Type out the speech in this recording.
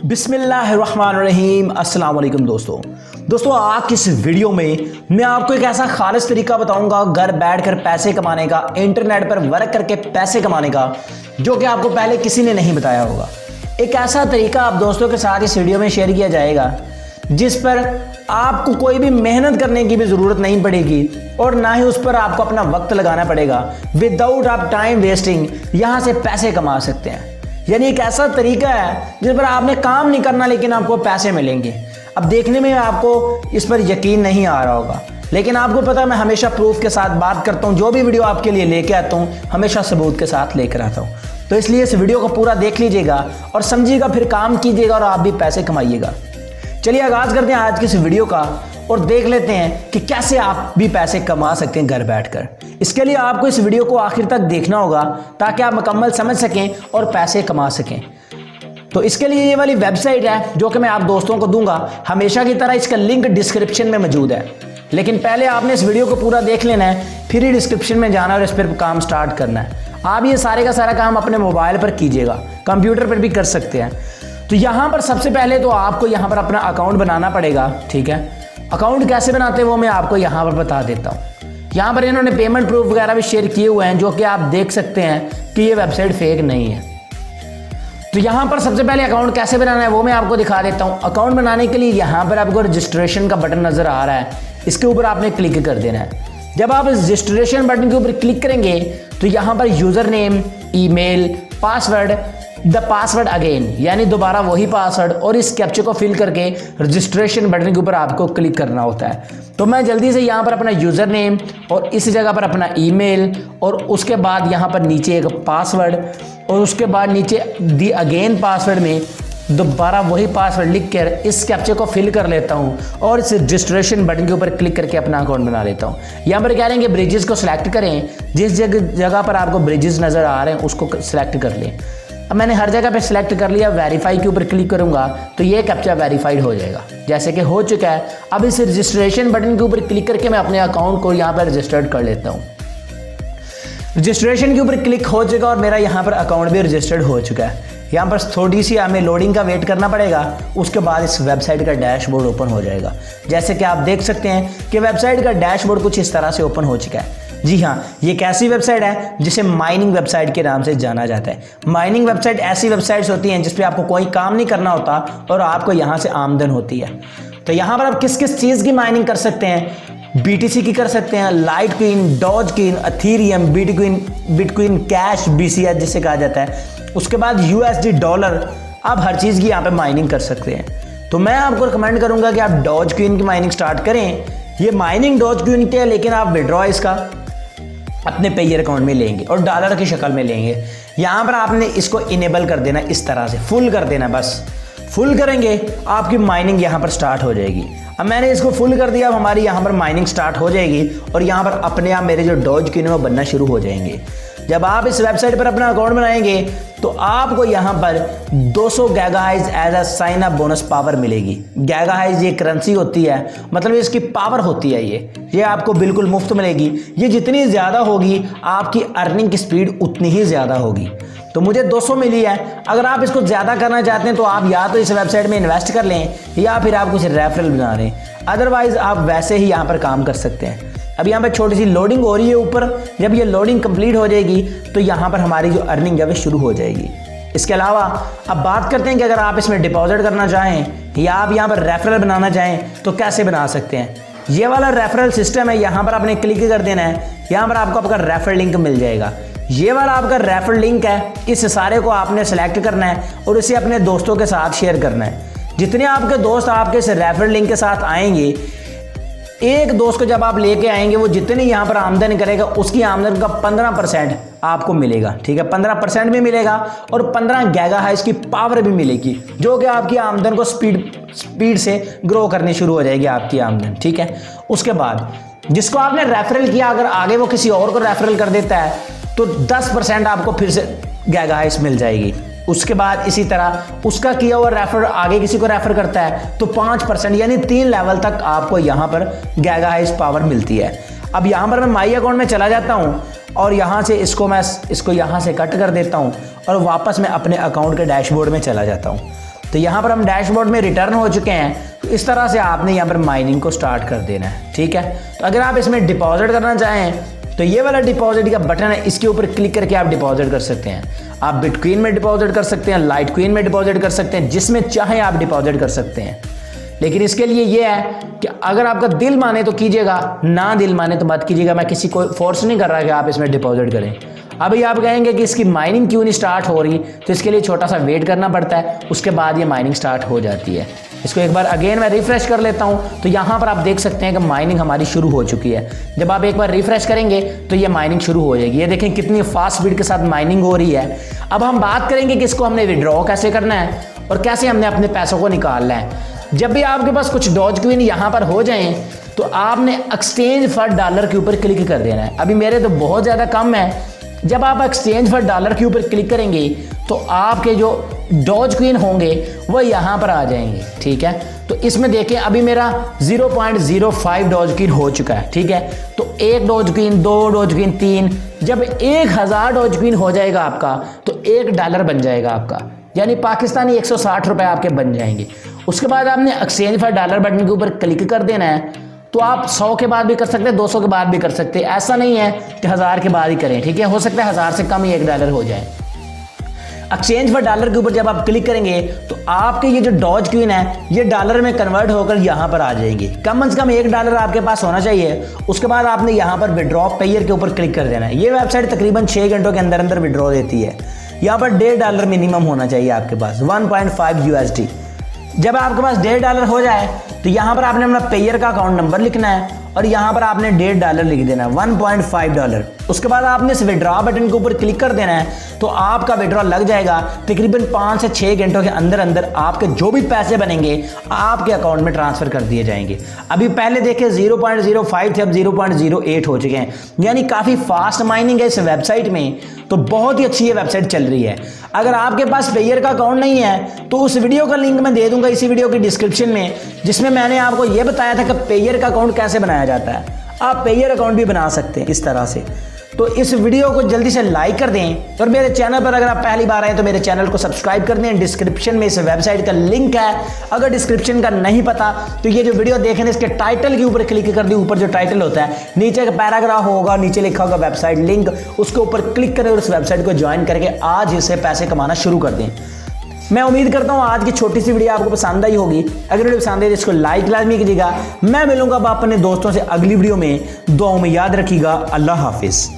बिस्मिल्लाहिर्रहमानिर्रहीम। अस्सलाम वालेकुम दोस्तों आज की इस वीडियो में मैं आपको एक ऐसा खालिस तरीका बताऊंगा घर बैठकर पैसे कमाने का, इंटरनेट पर वर्क करके पैसे कमाने का, जो कि आपको पहले किसी ने नहीं बताया होगा। एक ऐसा तरीका आप दोस्तों के साथ इस वीडियो में शेयर किया जाएगा जिस पर आपको कोई भी मेहनत करने की भी ज़रूरत नहीं पड़ेगी और ना ही उस पर आपको अपना वक्त लगाना पड़ेगा। विदाउट आप टाइम वेस्टिंग यहाँ से पैसे कमा सकते हैं। यानी एक ऐसा तरीका है जिस पर आपने काम नहीं करना लेकिन आपको पैसे मिलेंगे। अब देखने में आपको इस पर यकीन नहीं आ रहा होगा, लेकिन आपको पता है मैं हमेशा प्रूफ के साथ बात करता हूँ। जो भी वीडियो आपके लिए लेके आता हूँ हमेशा सबूत के साथ लेकर आता हूँ। तो इसलिए इस वीडियो को पूरा देख लीजिएगा और समझिएगा, फिर काम कीजिएगा और आप भी पैसे कमाइएगा। चलिए आगाज़ करते हैं आज की इस वीडियो का और देख लेते हैं कि कैसे आप भी पैसे कमा सकते हैं घर बैठकर। इसके लिए आपको इस वीडियो को आखिर तक देखना होगा ताकि आप मुकम्मल समझ सकें और पैसे कमा सकें। तो इसके लिए ये वाली वेबसाइट है जो कि मैं आप दोस्तों को दूंगा। हमेशा की तरह इसका लिंक डिस्क्रिप्शन में मौजूद है, लेकिन पहले आपने इस वीडियो को पूरा देख लेना है, फिर ही डिस्क्रिप्शन में जाना और इस पर काम स्टार्ट करना है। आप ये सारे का सारा काम अपने मोबाइल पर कीजिएगा, कंप्यूटर पर भी कर सकते हैं। तो यहाँ पर सबसे पहले तो आपको यहाँ पर अपना अकाउंट बनाना पड़ेगा। ठीक है, अकाउंट कैसे बनाते हैं वो मैं आपको यहाँ पर बता देता हूँ। यहाँ पर इन्होंने पेमेंट प्रूफ वगैरह भी शेयर किए हुए हैं जो कि आप देख सकते हैं कि ये वेबसाइट फेक नहीं है। तो यहाँ पर सबसे पहले अकाउंट कैसे बनाना है वो मैं आपको दिखा देता हूँ। अकाउंट बनाने के लिए यहाँ पर आपको रजिस्ट्रेशन का बटन नज़र आ रहा है, इसके ऊपर आपने क्लिक कर देना है। जब आप इस रजिस्ट्रेशन बटन के ऊपर क्लिक करेंगे तो यहाँ पर user name, email, password, the password again यानी दोबारा वही पासवर्ड और इस कैप्चा को फिल करके रजिस्ट्रेशन बटन के ऊपर आपको क्लिक करना होता है। तो मैं जल्दी से यहाँ पर अपना यूज़र नेम और इस जगह पर अपना ईमेल और उसके बाद यहाँ पर नीचे एक पासवर्ड और उसके बाद नीचे दी अगेन पासवर्ड में दोबारा वही पासवर्ड लिख कर इस कैप्चा को फिल कर लेता हूँ और इस रजिस्ट्रेशन बटन के ऊपर क्लिक करके अपना अकाउंट बना लेता हूँ। यहाँ पर कह रहे हैं कि ब्रिजेस को सिलेक्ट करें, जिस जगह पर आपको ब्रिजेस नज़र आ रहे हैं उसको सिलेक्ट कर लें। अब मैंने हर जगह पे सिलेक्ट कर लिया, वेरीफाई के ऊपर क्लिक करूंगा तो ये कैप्चा वेरीफाइड हो जाएगा, जैसे कि हो चुका है। अब इस रजिस्ट्रेशन बटन के ऊपर क्लिक करके मैं अपने अकाउंट को यहाँ पर रजिस्टर्ड कर लेता हूँ। रजिस्ट्रेशन के ऊपर क्लिक हो चुका और मेरा यहाँ पर अकाउंट भी रजिस्टर्ड हो चुका है। यहाँ पर थोड़ी सी हमें लोडिंग का वेट करना पड़ेगा, उसके बाद इस वेबसाइट का डैशबोर्ड ओपन हो जाएगा। जैसे कि आप देख सकते हैं कि वेबसाइट का डैशबोर्ड कुछ इस तरह से ओपन हो चुका है। जी हाँ, ये एक ऐसी वेबसाइट है जिसे माइनिंग वेबसाइट के नाम से जाना जाता है। माइनिंग वेबसाइट ऐसी वेबसाइट्स होती हैं जिस पे आपको कोई काम नहीं करना होता और आपको यहाँ से आमदन होती है। तो यहाँ पर आप किस किस चीज़ की माइनिंग कर सकते हैं? BTC की कर सकते हैं, Litecoin, Dogecoin, Ethereum, Bitcoin cash, BCH जिसे कहा जाता है, उसके बाद USD डॉलर। आप हर चीज़ की यहाँ पर माइनिंग कर सकते हैं। तो मैं आपको रिकमेंड करूँगा कि आप डॉज क्विन की माइनिंग स्टार्ट करें। ये माइनिंग डॉज क्विन की है, लेकिन आप विड्रॉ इसका अपने पेयर अकाउंट में लेंगे और डॉलर की शक्ल में लेंगे। यहाँ पर आपने इसको इनेबल कर देना, इस तरह से फुल कर देना। बस फुल करेंगे आपकी माइनिंग यहाँ पर स्टार्ट हो जाएगी। अब मैंने इसको फुल कर दिया, अब हमारी यहाँ पर माइनिंग स्टार्ट हो जाएगी और यहाँ पर अपने आप मेरे जो डॉज क्विन है वो बनना शुरू हो जाएंगे। जब आप इस वेबसाइट पर अपना अकाउंट बनाएंगे तो आपको यहाँ पर 200 गैगाहाइज as a sign up bonus power मिलेगी। गैगाहाइज ये करेंसी होती है, मतलब इसकी पावर होती है। ये आपको बिल्कुल मुफ्त मिलेगी। ये जितनी ज़्यादा होगी आपकी अर्निंग की स्पीड उतनी ही ज़्यादा होगी। तो मुझे 200 मिली है। अगर आप इसको ज़्यादा करना चाहते हैं तो आप या तो इस वेबसाइट में इन्वेस्ट कर लें या फिर आप कुछ रेफरल बना लें, अदरवाइज़ आप वैसे ही यहाँ पर काम कर सकते हैं। अब यहाँ पर छोटी सी लोडिंग हो रही है ऊपर। जब ये लोडिंग कंप्लीट हो जाएगी तो यहाँ पर हमारी जो अर्निंग है वो शुरू हो जाएगी। इसके अलावा अब बात करते हैं कि अगर आप इसमें डिपॉजिट करना चाहें या आप यहाँ पर रेफरल बनाना चाहें तो कैसे बना सकते हैं। ये वाला रेफरल सिस्टम है, यहाँ पर आपने क्लिक कर देना है। यहाँ पर आपको आपका रेफरल लिंक मिल जाएगा। ये वाला आपका रेफरल लिंक है, इस सारे को आपने सेलेक्ट करना है और इसे अपने दोस्तों के साथ शेयर करना है। जितने आपके दोस्त आपके इस रेफरल लिंक के साथ आएंगे, एक दोस्त को जब आप लेके आएंगे वो जितनी यहाँ पर आमदन करेगा उसकी आमदन का 15% आपको मिलेगा। ठीक है, 15% भी मिलेगा और 15 गैगाहाइज की पावर भी मिलेगी, जो कि आपकी आमदन को स्पीड से ग्रो करनी शुरू हो जाएगी आपकी आमदन। ठीक है, उसके बाद जिसको आपने रेफरल किया अगर आगे वो किसी और को रेफरल कर देता है तो 10% आपको फिर से गैगाहाइज मिल जाएगी। उसके बाद इसी तरह उसका किया हुआ रेफर आगे किसी को रेफर करता है तो 5% यानी 3 लेवल तक आपको यहाँ पर गैगाहाइज पावर मिलती है। अब यहाँ पर मैं माई अकाउंट में चला जाता हूँ और यहाँ से इसको यहाँ से कट कर देता हूँ और वापस मैं अपने अकाउंट के डैशबोर्ड में चला जाता हूँ। तो यहाँ पर हम डैशबोर्ड में रिटर्न हो चुके हैं। तो इस तरह से आपने यहाँ पर माइनिंग को स्टार्ट कर देना है, ठीक है। तो अगर आप इसमें डिपॉजिट करना चाहें तो ये वाला डिपॉजिट का बटन है, इसके ऊपर क्लिक करके आप डिपॉजिट कर सकते हैं। आप बिटकॉइन में डिपॉजिट कर सकते हैं, लाइटकॉइन में डिपॉजिट कर सकते हैं, जिसमें चाहे आप डिपॉजिट कर सकते हैं। लेकिन इसके लिए ये है कि अगर आपका दिल माने तो कीजिएगा, ना दिल माने तो मत कीजिएगा। मैं किसी को फोर्स नहीं कर रहा कि आप इसमें डिपॉजिट करें। अभी आप कहेंगे कि इसकी माइनिंग क्यों नहीं स्टार्ट हो रही, तो इसके लिए छोटा सा वेट करना पड़ता है, उसके बाद ये माइनिंग स्टार्ट हो जाती है। इसको एक बार अगेन मैं रिफ्रेश कर लेता हूँ। तो यहाँ पर आप देख सकते हैं कि माइनिंग हमारी शुरू हो चुकी है। जब आप एक बार रिफ्रेश करेंगे तो ये माइनिंग शुरू हो जाएगी। ये देखें कितनी फास्ट स्पीड के साथ माइनिंग हो रही है। अब हम बात करेंगे कि इसको हमने विड्रॉ कैसे करना है और कैसे हमने अपने पैसों को निकालना है। जब भी आपके पास कुछ डॉजकॉइन यहाँ पर हो जाएं तो आपने एक्सचेंज फॉर डॉलर के ऊपर क्लिक कर देना है। अभी मेरे तो बहुत ज़्यादा कम है। जब आप एक्सचेंज फॉर डॉलर के ऊपर क्लिक करेंगे तो आपके जो डॉजकॉइन होंगे वो यहाँ पर आ जाएंगे, ठीक है। तो इसमें देखिए अभी मेरा 0.05 डॉजकॉइन हो चुका है, ठीक है। तो 1 डॉजकॉइन, 2 डॉजकॉइन, 3, जब 1000 डॉजकॉइन हो जाएगा आपका तो $1 बन जाएगा आपका, यानी पाकिस्तानी 160 रुपये आपके बन जाएंगे। उसके बाद आपने एक्सचेंज फॉर डॉलर बटन के ऊपर क्लिक कर देना है। तो आप 100 के बाद भी कर सकते हैं, 200 के बाद भी कर सकते हैं। ऐसा नहीं है कि 1000 के बाद ही करें, ठीक है। हो सकता है 1000 से कम ही $1 हो जाए। एक्सचेंज फॉर डॉलर के ऊपर जब आप क्लिक करेंगे तो आपके ये जो डॉजकॉइन है ये डॉलर में कन्वर्ट होकर यहाँ पर आ जाएंगे। कम से कम $1 आपके पास होना चाहिए। उसके बाद आपने यहाँ पर विड्रॉ पेयर के ऊपर क्लिक कर देना है। ये वेबसाइट तकरीबन 6 घंटों के अंदर अंदर विड्रॉ देती है। यहाँ पर $1.5 मिनिमम होना चाहिए आपके पास, 1.5 USD। जब आपके पास $1.5 हो जाए तो यहाँ पर आपने अपना पेयर का अकाउंट नंबर लिखना है और यहाँ पर आपने $1.5 लिख देना है, $1.5। उसके बाद आपने इस विड्रॉ बटन के ऊपर क्लिक कर देना है तो आपका विड्रॉ लग जाएगा। तकरीबन 5 से 6 घंटों के अंदर अंदर आपके जो भी पैसे बनेंगे आपके अकाउंट में ट्रांसफर कर दिए जाएंगे। अभी पहले देखें 0.05 थे, अब 0.08 हो चुके हैं, यानी काफ़ी फास्ट माइनिंग है इस वेबसाइट में। तो बहुत ही अच्छी ये वेबसाइट चल रही है। अगर आपके पास पेयर का अकाउंट नहीं है तो उस वीडियो का लिंक मैं दे दूंगा इसी वीडियो की डिस्क्रिप्शन में, जिसमें मैंने आपको ये बताया था कि पेयर का अकाउंट कैसे बनाया जाता है। आप पेयर अकाउंट भी बना सकते हैं इस तरह से। तो इस वीडियो को जल्दी से लाइक कर दें और मेरे चैनल पर अगर आप पहली बार आए तो मेरे चैनल को सब्सक्राइब कर दें। डिस्क्रिप्शन में इस वेबसाइट का लिंक है। अगर डिस्क्रिप्शन का नहीं पता तो ये जो वीडियो देखें इसके टाइटल के ऊपर क्लिक कर दें। ऊपर जो टाइटल होता है नीचे का पैराग्राफ होगा, नीचे लिखा होगा वेबसाइट लिंक, उसके ऊपर क्लिक करें और उस वेबसाइट को ज्वाइन करके आज इससे पैसे कमाना शुरू कर दें। मैं उम्मीद करता हूँ आज की छोटी सी वीडियो आपको पसंद आई होगी। अगर वीडियो पसंद है तो इसको लाइक लाजमी कीजिएगा। मैं मिलूंगा अब अपने दोस्तों से अगली वीडियो में। दुआओं में याद रखिएगा। अल्लाह हाफिज़।